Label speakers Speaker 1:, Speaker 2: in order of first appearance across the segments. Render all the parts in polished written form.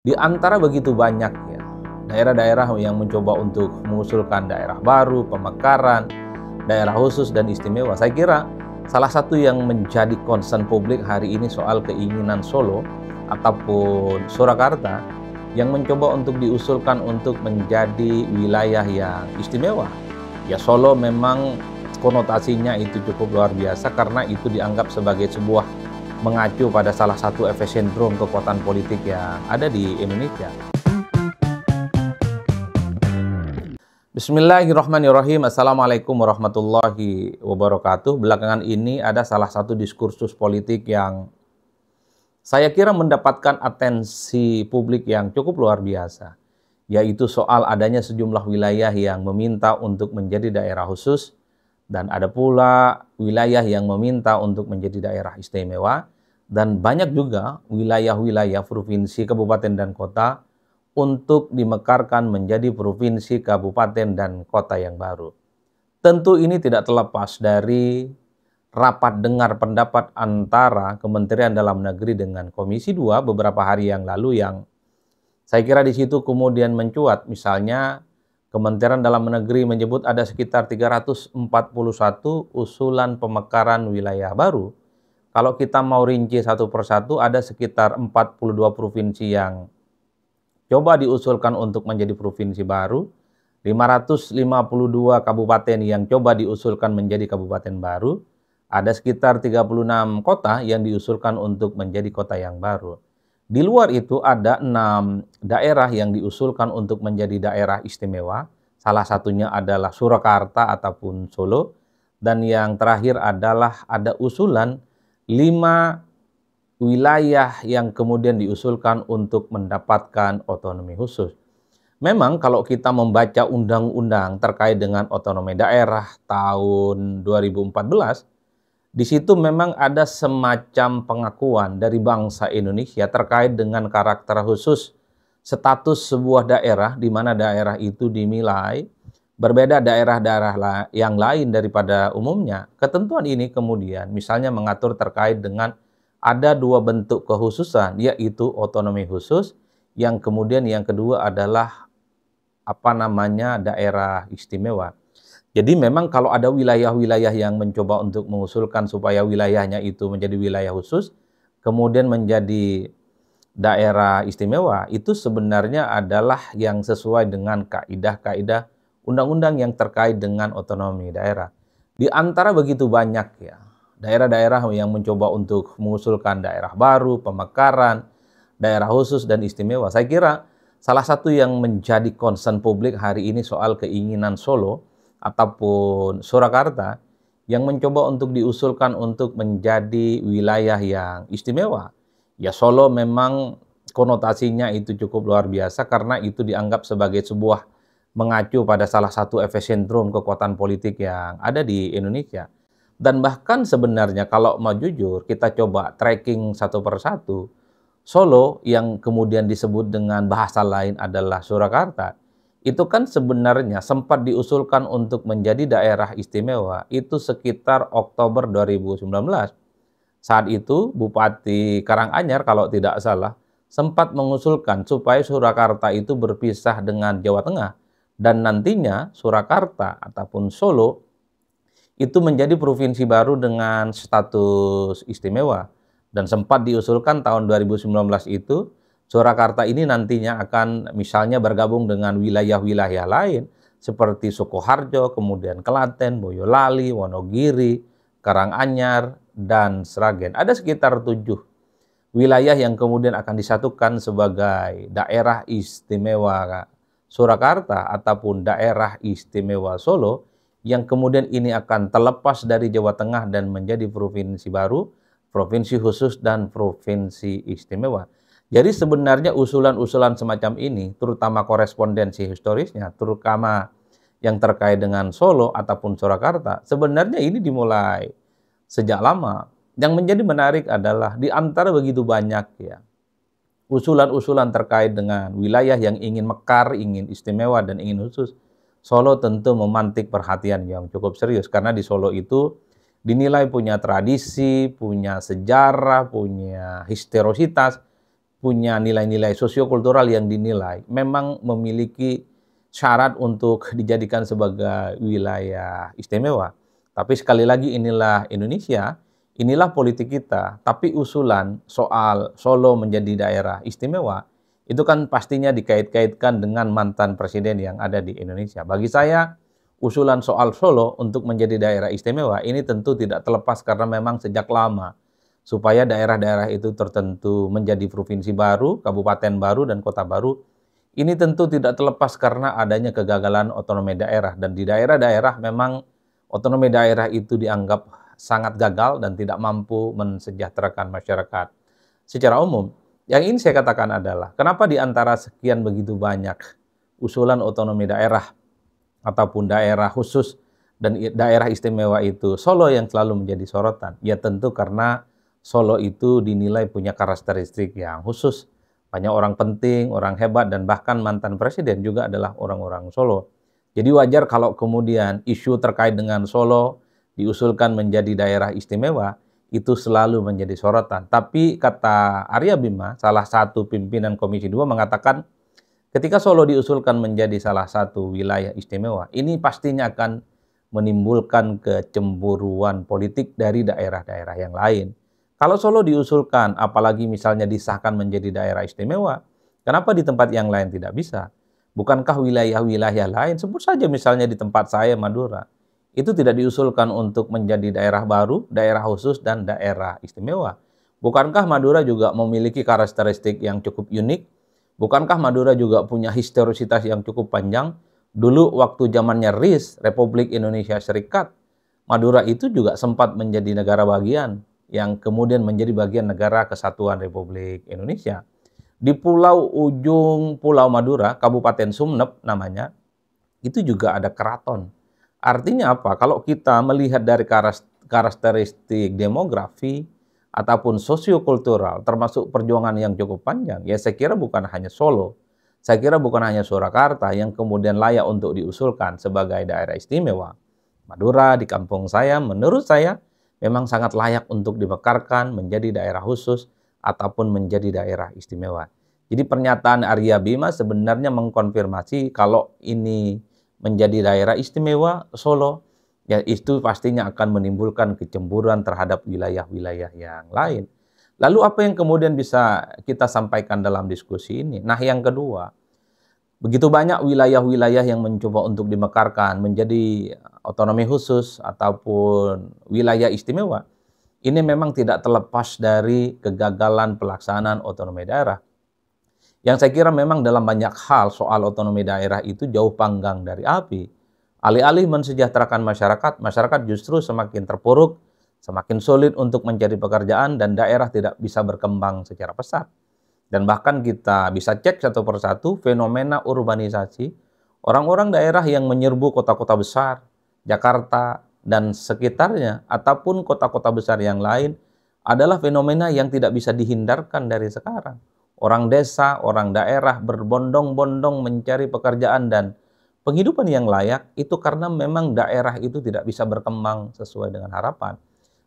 Speaker 1: Di antara begitu banyak ya, daerah-daerah yang mencoba untuk mengusulkan daerah baru, pemekaran, daerah khusus dan istimewa, saya kira salah satu yang menjadi concern publik hari ini soal keinginan Solo ataupun Surakarta yang mencoba untuk diusulkan untuk menjadi wilayah yang istimewa. Ya Solo memang konotasinya itu cukup luar biasa karena itu dianggap sebagai sebuah mengacu pada salah satu epicentrum kekuatan politik yang ada di Indonesia. Bismillahirrahmanirrahim. Assalamualaikum warahmatullahi wabarakatuh. Belakangan ini ada salah satu diskursus politik yang saya kira mendapatkan atensi publik yang cukup luar biasa, yaitu soal adanya sejumlah wilayah yang meminta untuk menjadi daerah khusus, dan ada pula wilayah yang meminta untuk menjadi daerah istimewa, dan banyak juga wilayah-wilayah provinsi, kabupaten, dan kota untuk dimekarkan menjadi provinsi, kabupaten, dan kota yang baru. Tentu ini tidak terlepas dari rapat dengar pendapat antara Kementerian Dalam Negeri dengan Komisi 2 beberapa hari yang lalu yang saya kira di situ kemudian mencuat. Misalnya Kementerian Dalam Negeri menyebut ada sekitar 341 usulan pemekaran wilayah baru. Kalau kita mau rinci satu persatu, ada sekitar 42 provinsi yang coba diusulkan untuk menjadi provinsi baru, 552 kabupaten yang coba diusulkan menjadi kabupaten baru, ada sekitar 36 kota yang diusulkan untuk menjadi kota yang baru. Di luar itu ada 6 daerah yang diusulkan untuk menjadi daerah istimewa. Salah satunya adalah Surakarta ataupun Solo. Dan yang terakhir adalah ada usulan 5 wilayah yang kemudian diusulkan untuk mendapatkan otonomi khusus. Memang kalau kita membaca undang-undang terkait dengan otonomi daerah tahun 2014, di situ memang ada semacam pengakuan dari bangsa Indonesia terkait dengan karakter khusus status sebuah daerah, di mana daerah itu dinilai berbeda daerah-daerah yang lain daripada umumnya. Ketentuan ini kemudian misalnya mengatur terkait dengan ada 2 bentuk kekhususan, yaitu otonomi khusus, yang kemudian yang kedua adalah daerah istimewa. Jadi memang kalau ada wilayah-wilayah yang mencoba untuk mengusulkan supaya wilayahnya itu menjadi wilayah khusus, kemudian menjadi daerah istimewa, itu sebenarnya adalah yang sesuai dengan kaidah-kaidah undang-undang yang terkait dengan otonomi daerah. Di antara begitu banyak ya, daerah-daerah yang mencoba untuk mengusulkan daerah baru, pemekaran, daerah khusus dan istimewa, saya kira salah satu yang menjadi concern publik hari ini soal keinginan Solo ataupun Surakarta yang mencoba untuk diusulkan untuk menjadi wilayah yang istimewa. Ya Solo memang konotasinya itu cukup luar biasa karena itu dianggap sebagai sebuah mengacu pada salah satu epicentrum kekuatan politik yang ada di Indonesia. Dan bahkan sebenarnya kalau mau jujur, kita coba tracking satu persatu, Solo yang kemudian disebut dengan bahasa lain adalah Surakarta, itu kan sebenarnya sempat diusulkan untuk menjadi daerah istimewa itu sekitar Oktober 2019. Saat itu Bupati Karanganyar kalau tidak salah sempat mengusulkan supaya Surakarta itu berpisah dengan Jawa Tengah dan nantinya Surakarta ataupun Solo itu menjadi provinsi baru dengan status istimewa. Dan sempat diusulkan tahun 2019 itu Surakarta ini nantinya akan misalnya bergabung dengan wilayah-wilayah lain seperti Sukoharjo, kemudian Klaten, Boyolali, Wonogiri, Karanganyar, dan Sragen. Ada sekitar 7 wilayah yang kemudian akan disatukan sebagai daerah istimewa Surakarta ataupun daerah istimewa Solo, yang kemudian ini akan terlepas dari Jawa Tengah dan menjadi provinsi baru, provinsi khusus, dan provinsi istimewa. Jadi sebenarnya usulan-usulan semacam ini, terutama korespondensi historisnya, terutama yang terkait dengan Solo ataupun Surakarta, sebenarnya ini dimulai sejak lama. Yang menjadi menarik adalah di antara begitu banyak ya usulan-usulan terkait dengan wilayah yang ingin mekar, ingin istimewa, dan ingin khusus, Solo tentu memantik perhatian yang cukup serius karena di Solo itu dinilai punya tradisi, punya sejarah, punya historisitas punya nilai-nilai sosiokultural yang dinilai memang memiliki syarat untuk dijadikan sebagai wilayah istimewa. Tapi sekali lagi inilah Indonesia, inilah politik kita. Tapi usulan soal Solo menjadi daerah istimewa, itu kan pastinya dikait-kaitkan dengan mantan presiden yang ada di Indonesia. Bagi saya, usulan soal Solo untuk menjadi daerah istimewa ini tentu tidak terlepas karena memang sejak lama supaya daerah-daerah itu tertentu menjadi provinsi baru, kabupaten baru, dan kota baru. Ini tentu tidak terlepas karena adanya kegagalan otonomi daerah. Dan di daerah-daerah memang otonomi daerah itu dianggap sangat gagal dan tidak mampu mensejahterakan masyarakat secara umum. Yang ingin saya katakan adalah, kenapa di antara sekian begitu banyak usulan otonomi daerah ataupun daerah khusus dan daerah istimewa itu Solo yang selalu menjadi sorotan? Ya tentu karena Solo itu dinilai punya karakteristik yang khusus. Banyak orang penting, orang hebat, dan bahkan mantan presiden juga adalah orang-orang Solo. Jadi wajar kalau kemudian isu terkait dengan Solo diusulkan menjadi daerah istimewa, itu selalu menjadi sorotan. Tapi kata Arya Bima, salah satu pimpinan Komisi 2 mengatakan, ketika Solo diusulkan menjadi salah satu wilayah istimewa, ini pastinya akan menimbulkan kecemburuan politik dari daerah-daerah yang lain. Kalau Solo diusulkan, apalagi misalnya disahkan menjadi daerah istimewa, kenapa di tempat yang lain tidak bisa? Bukankah wilayah-wilayah lain, sebut saja misalnya di tempat saya, Madura, itu tidak diusulkan untuk menjadi daerah baru, daerah khusus, dan daerah istimewa? Bukankah Madura juga memiliki karakteristik yang cukup unik? Bukankah Madura juga punya historisitas yang cukup panjang? Dulu waktu zamannya RIS, Republik Indonesia Serikat, Madura itu juga sempat menjadi negara bagian, yang kemudian menjadi bagian negara kesatuan Republik Indonesia. Di pulau ujung Pulau Madura, Kabupaten Sumnep namanya, itu juga ada keraton. Artinya apa? Kalau kita melihat dari karakteristik demografi ataupun sosiokultural, termasuk perjuangan yang cukup panjang, ya saya kira bukan hanya Solo, saya kira bukan hanya Surakarta yang kemudian layak untuk diusulkan sebagai daerah istimewa. Madura di kampung saya, menurut saya, memang sangat layak untuk dimekarkan menjadi daerah khusus ataupun menjadi daerah istimewa. Jadi pernyataan Arya Bima sebenarnya mengkonfirmasi kalau ini menjadi daerah istimewa Solo, ya itu pastinya akan menimbulkan kecemburuan terhadap wilayah-wilayah yang lain. Lalu apa yang kemudian bisa kita sampaikan dalam diskusi ini? Nah, yang kedua, begitu banyak wilayah-wilayah yang mencoba untuk dimekarkan menjadi otonomi khusus ataupun wilayah istimewa. Ini memang tidak terlepas dari kegagalan pelaksanaan otonomi daerah. Yang saya kira memang dalam banyak hal soal otonomi daerah itu jauh panggang dari api. Alih-alih mensejahterakan masyarakat, masyarakat justru semakin terpuruk, semakin sulit untuk mencari pekerjaan, dan daerah tidak bisa berkembang secara pesat. Dan bahkan kita bisa cek satu persatu fenomena urbanisasi, orang-orang daerah yang menyerbu kota-kota besar, Jakarta dan sekitarnya, ataupun kota-kota besar yang lain, adalah fenomena yang tidak bisa dihindarkan dari sekarang. Orang desa, orang daerah berbondong-bondong mencari pekerjaan dan penghidupan yang layak, itu karena memang daerah itu tidak bisa berkembang sesuai dengan harapan.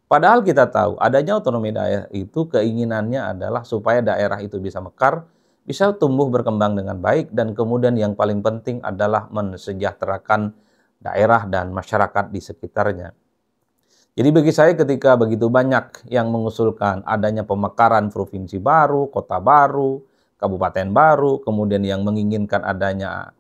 Speaker 1: Padahal kita tahu adanya otonomi daerah itu keinginannya adalah supaya daerah itu bisa mekar, bisa tumbuh berkembang dengan baik, dan kemudian yang paling penting adalah mensejahterakan daerah dan masyarakat di sekitarnya. Jadi bagi saya ketika begitu banyak yang mengusulkan adanya pemekaran provinsi baru, kota baru, kabupaten baru, kemudian yang menginginkan adanya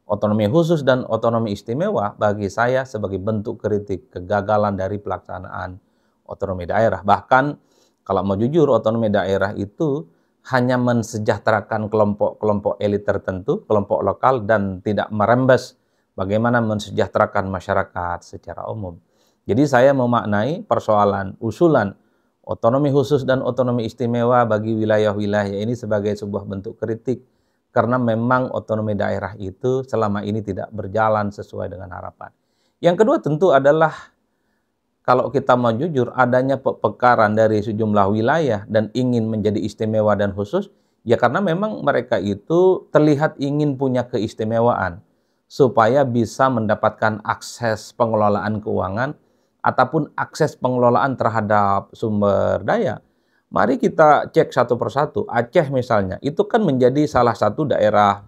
Speaker 1: otonomi khusus dan otonomi istimewa, bagi saya sebagai bentuk kritik kegagalan dari pelaksanaan otonomi daerah. Bahkan kalau mau jujur, otonomi daerah itu hanya mensejahterakan kelompok-kelompok elit tertentu, kelompok lokal, dan tidak merembes bagaimana mensejahterakan masyarakat secara umum. Jadi saya memaknai persoalan usulan otonomi khusus dan otonomi istimewa bagi wilayah-wilayah ini sebagai sebuah bentuk kritik, karena memang otonomi daerah itu selama ini tidak berjalan sesuai dengan harapan. Yang kedua tentu adalah, kalau kita mau jujur, adanya pemekaran dari sejumlah wilayah dan ingin menjadi istimewa dan khusus, ya karena memang mereka itu terlihat ingin punya keistimewaan, supaya bisa mendapatkan akses pengelolaan keuangan, ataupun akses pengelolaan terhadap sumber daya. Mari kita cek satu persatu. Aceh misalnya, itu kan menjadi salah satu daerah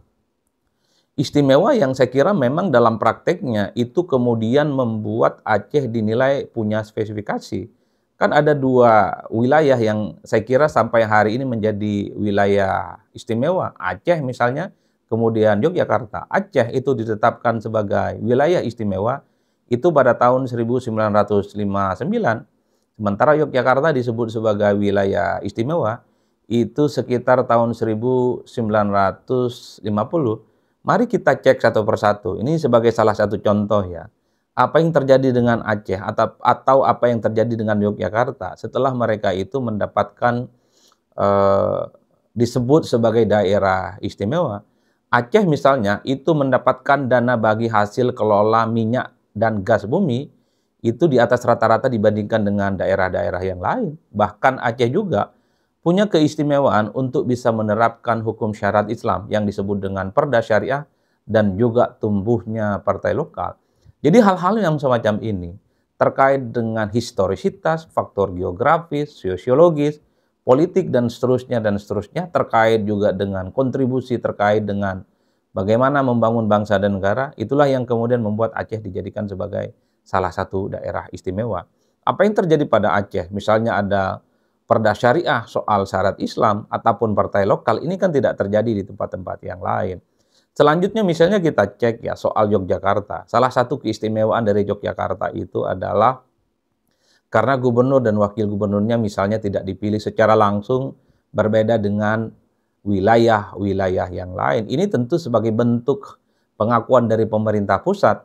Speaker 1: istimewa yang saya kira memang dalam prakteknya itu kemudian membuat Aceh dinilai punya spesifikasi. Kan ada dua wilayah yang saya kira sampai hari ini menjadi wilayah istimewa. Aceh misalnya, kemudian Yogyakarta. Aceh itu ditetapkan sebagai wilayah istimewa itu pada tahun 1959. Sementara Yogyakarta disebut sebagai wilayah istimewa itu sekitar tahun 1950. Mari kita cek satu persatu. Ini sebagai salah satu contoh ya. Apa yang terjadi dengan Aceh atau apa yang terjadi dengan Yogyakarta setelah mereka itu mendapatkan eh, disebut sebagai daerah istimewa. Aceh misalnya itu mendapatkan dana bagi hasil kelola minyak dan gas bumi itu di atas rata-rata dibandingkan dengan daerah-daerah yang lain. Bahkan Aceh juga punya keistimewaan untuk bisa menerapkan hukum syariat Islam yang disebut dengan Perda Syariah dan juga tumbuhnya partai lokal. Jadi hal-hal yang semacam ini terkait dengan historisitas, faktor geografis, sosiologis, politik dan seterusnya terkait juga dengan kontribusi terkait dengan bagaimana membangun bangsa dan negara, itulah yang kemudian membuat Aceh dijadikan sebagai salah satu daerah istimewa. Apa yang terjadi pada Aceh? Misalnya ada Perda Syariah soal syarat Islam ataupun partai lokal, ini kan tidak terjadi di tempat-tempat yang lain. Selanjutnya misalnya kita cek ya soal Yogyakarta. Salah satu keistimewaan dari Yogyakarta itu adalah karena gubernur dan wakil gubernurnya misalnya tidak dipilih secara langsung, berbeda dengan wilayah-wilayah yang lain. Ini tentu sebagai bentuk pengakuan dari pemerintah pusat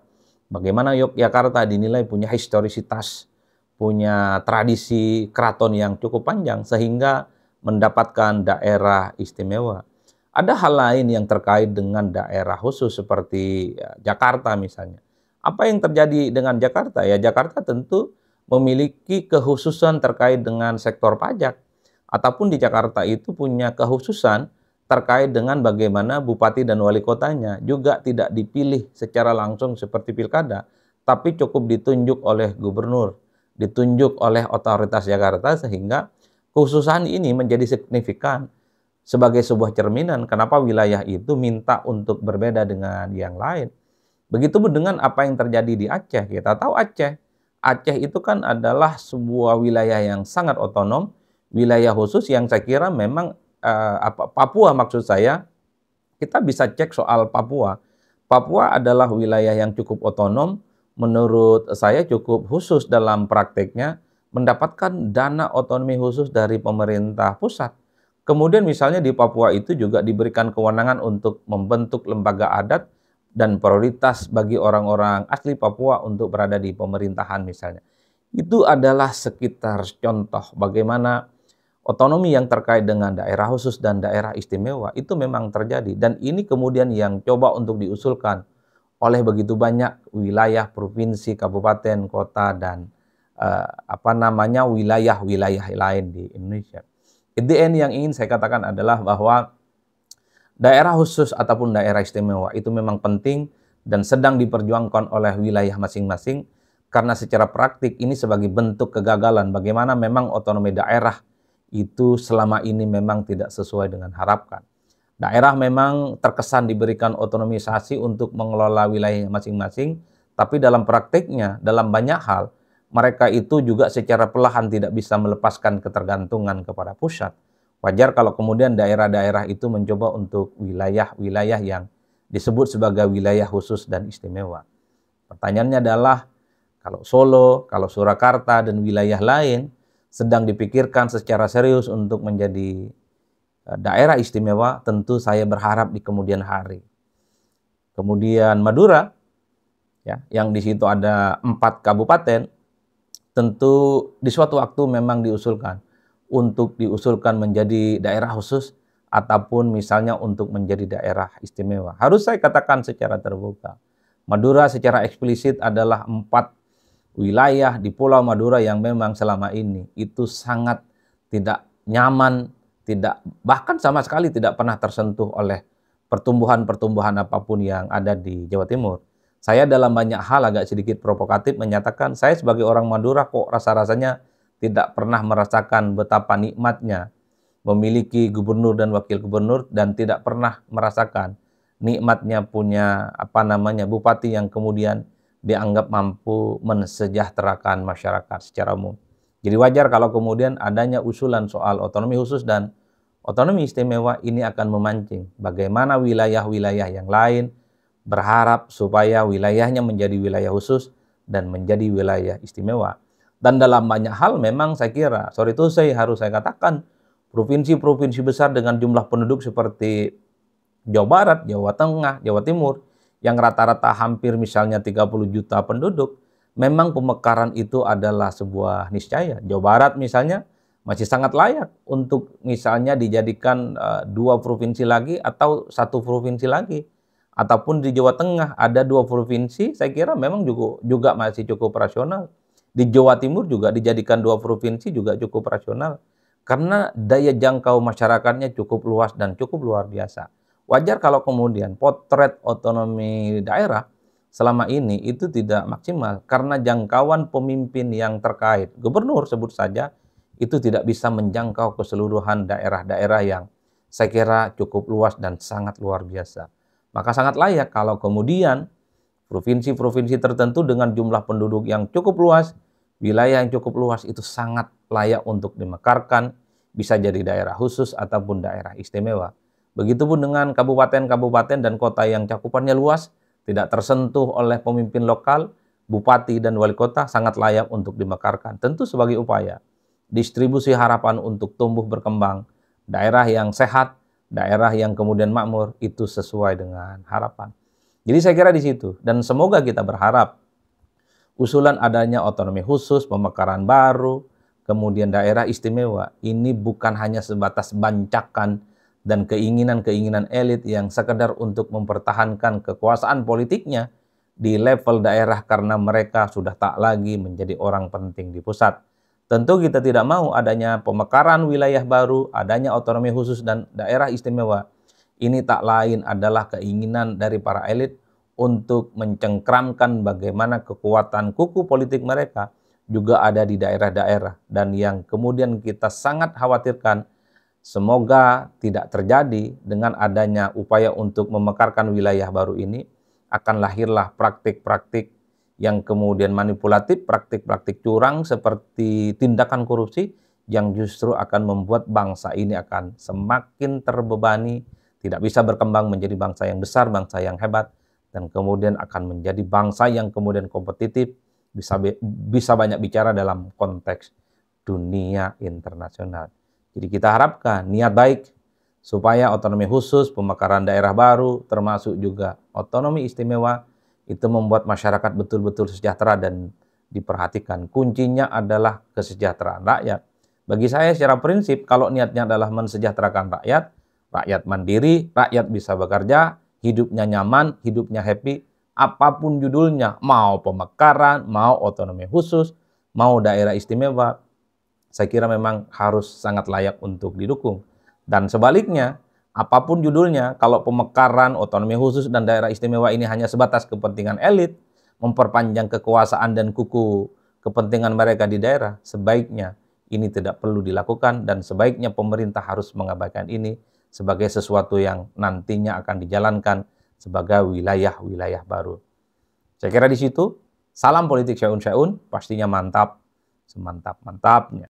Speaker 1: bagaimana Yogyakarta dinilai punya historisitas, punya tradisi keraton yang cukup panjang sehingga mendapatkan daerah istimewa. Ada hal lain yang terkait dengan daerah khusus seperti ya, Jakarta misalnya. Apa yang terjadi dengan Jakarta? Ya Jakarta tentu memiliki kekhususan terkait dengan sektor pajak. Ataupun di Jakarta itu punya kekhususan terkait dengan bagaimana bupati dan wali kotanya juga tidak dipilih secara langsung seperti pilkada, tapi cukup ditunjuk oleh gubernur, ditunjuk oleh otoritas Jakarta sehingga kekhususan ini menjadi signifikan sebagai sebuah cerminan kenapa wilayah itu minta untuk berbeda dengan yang lain. Begitu dengan apa yang terjadi di Aceh. Kita tahu Aceh itu kan adalah sebuah wilayah yang sangat otonom, wilayah khusus yang saya kira memang Papua maksud saya, kita bisa cek soal Papua. Papua adalah wilayah yang cukup otonom, menurut saya cukup khusus dalam prakteknya, mendapatkan dana otonomi khusus dari pemerintah pusat. Kemudian misalnya di Papua itu juga diberikan kewenangan untuk membentuk lembaga adat dan prioritas bagi orang-orang asli Papua untuk berada di pemerintahan misalnya. Itu adalah sekitar contoh bagaimana otonomi yang terkait dengan daerah khusus dan daerah istimewa itu memang terjadi. Dan ini kemudian yang coba untuk diusulkan oleh begitu banyak wilayah, provinsi, kabupaten, kota, dan wilayah-wilayah lain di Indonesia. At the end yang ingin saya katakan adalah bahwa daerah khusus ataupun daerah istimewa itu memang penting dan sedang diperjuangkan oleh wilayah masing-masing karena secara praktik ini sebagai bentuk kegagalan bagaimana memang otonomi daerah itu selama ini memang tidak sesuai dengan harapan. Daerah memang terkesan diberikan otonomisasi untuk mengelola wilayah masing-masing, tapi dalam praktiknya, dalam banyak hal, mereka itu juga secara perlahan tidak bisa melepaskan ketergantungan kepada pusat. Wajar kalau kemudian daerah-daerah itu mencoba untuk wilayah-wilayah yang disebut sebagai wilayah khusus dan istimewa. Pertanyaannya adalah, kalau Solo, kalau Surakarta, dan wilayah lain sedang dipikirkan secara serius untuk menjadi daerah istimewa, tentu saya berharap di kemudian hari. Kemudian Madura, ya, yang di situ ada 4 kabupaten, tentu di suatu waktu memang diusulkan menjadi daerah khusus ataupun misalnya untuk menjadi daerah istimewa. Harus saya katakan secara terbuka, Madura secara eksplisit adalah 4 wilayah di Pulau Madura yang memang selama ini itu sangat tidak nyaman, bahkan sama sekali tidak pernah tersentuh oleh pertumbuhan-pertumbuhan apapun yang ada di Jawa Timur. Saya dalam banyak hal agak sedikit provokatif menyatakan saya sebagai orang Madura kok rasa-rasanya tidak pernah merasakan betapa nikmatnya memiliki gubernur dan wakil gubernur, dan tidak pernah merasakan nikmatnya punya bupati yang kemudian dianggap mampu mensejahterakan masyarakat secara umum. Jadi wajar kalau kemudian adanya usulan soal otonomi khusus dan otonomi istimewa ini akan memancing bagaimana wilayah-wilayah yang lain berharap supaya wilayahnya menjadi wilayah khusus dan menjadi wilayah istimewa. Dan dalam banyak hal memang saya kira, harus saya katakan, provinsi-provinsi besar dengan jumlah penduduk seperti Jawa Barat, Jawa Tengah, Jawa Timur, yang rata-rata hampir misalnya 30 juta penduduk, memang pemekaran itu adalah sebuah niscaya. Jawa Barat misalnya masih sangat layak untuk misalnya dijadikan 2 provinsi lagi atau 1 provinsi lagi. Ataupun di Jawa Tengah ada 2 provinsi, saya kira memang juga masih cukup rasional. Di Jawa Timur juga dijadikan 2 provinsi juga cukup rasional. Karena daya jangkau masyarakatnya cukup luas dan cukup luar biasa. Wajar kalau kemudian potret otonomi daerah selama ini itu tidak maksimal. Karena jangkauan pemimpin yang terkait, gubernur sebut saja, itu tidak bisa menjangkau keseluruhan daerah-daerah yang saya kira cukup luas dan sangat luar biasa. Maka sangat layak kalau kemudian provinsi-provinsi tertentu dengan jumlah penduduk yang cukup luas, wilayah yang cukup luas itu sangat layak untuk dimekarkan, bisa jadi daerah khusus ataupun daerah istimewa. Begitupun dengan kabupaten-kabupaten dan kota yang cakupannya luas, tidak tersentuh oleh pemimpin lokal, bupati dan wali kota sangat layak untuk dimekarkan. Tentu sebagai upaya distribusi harapan untuk tumbuh berkembang, daerah yang sehat, daerah yang kemudian makmur, itu sesuai dengan harapan. Jadi saya kira di situ, dan semoga kita berharap usulan adanya otonomi khusus, pemekaran baru, kemudian daerah istimewa, ini bukan hanya sebatas bancakan dan keinginan-keinginan elit yang sekedar untuk mempertahankan kekuasaan politiknya di level daerah karena mereka sudah tak lagi menjadi orang penting di pusat. Tentu kita tidak mau adanya pemekaran wilayah baru, adanya otonomi khusus dan daerah istimewa. Ini tak lain adalah keinginan dari para elit untuk mencengkramkan bagaimana kekuatan kuku politik mereka juga ada di daerah-daerah. Dan yang kemudian kita sangat khawatirkan, semoga tidak terjadi dengan adanya upaya untuk memekarkan wilayah baru ini, akan lahirlah praktik-praktik yang kemudian manipulatif, praktik-praktik curang seperti tindakan korupsi yang justru akan membuat bangsa ini akan semakin terbebani, tidak bisa berkembang menjadi bangsa yang besar, bangsa yang hebat, dan kemudian akan menjadi bangsa yang kemudian kompetitif, bisa banyak bicara dalam konteks dunia internasional. Jadi kita harapkan niat baik supaya otonomi khusus, pemekaran daerah baru, termasuk juga otonomi istimewa, itu membuat masyarakat betul-betul sejahtera dan diperhatikan. Kuncinya adalah kesejahteraan rakyat. Bagi saya secara prinsip, kalau niatnya adalah mensejahterakan rakyat, rakyat mandiri, rakyat bisa bekerja, hidupnya nyaman, hidupnya happy, apapun judulnya, mau pemekaran, mau otonomi khusus, mau daerah istimewa, saya kira memang harus sangat layak untuk didukung. Dan sebaliknya, apapun judulnya, kalau pemekaran, otonomi khusus, dan daerah istimewa ini hanya sebatas kepentingan elit, memperpanjang kekuasaan dan kuku kepentingan mereka di daerah, sebaiknya ini tidak perlu dilakukan dan sebaiknya pemerintah harus mengabaikan ini sebagai sesuatu yang nantinya akan dijalankan sebagai wilayah-wilayah baru. Saya kira di situ, salam politik Syaun-Syaun, pastinya mantap, semantap-mantapnya.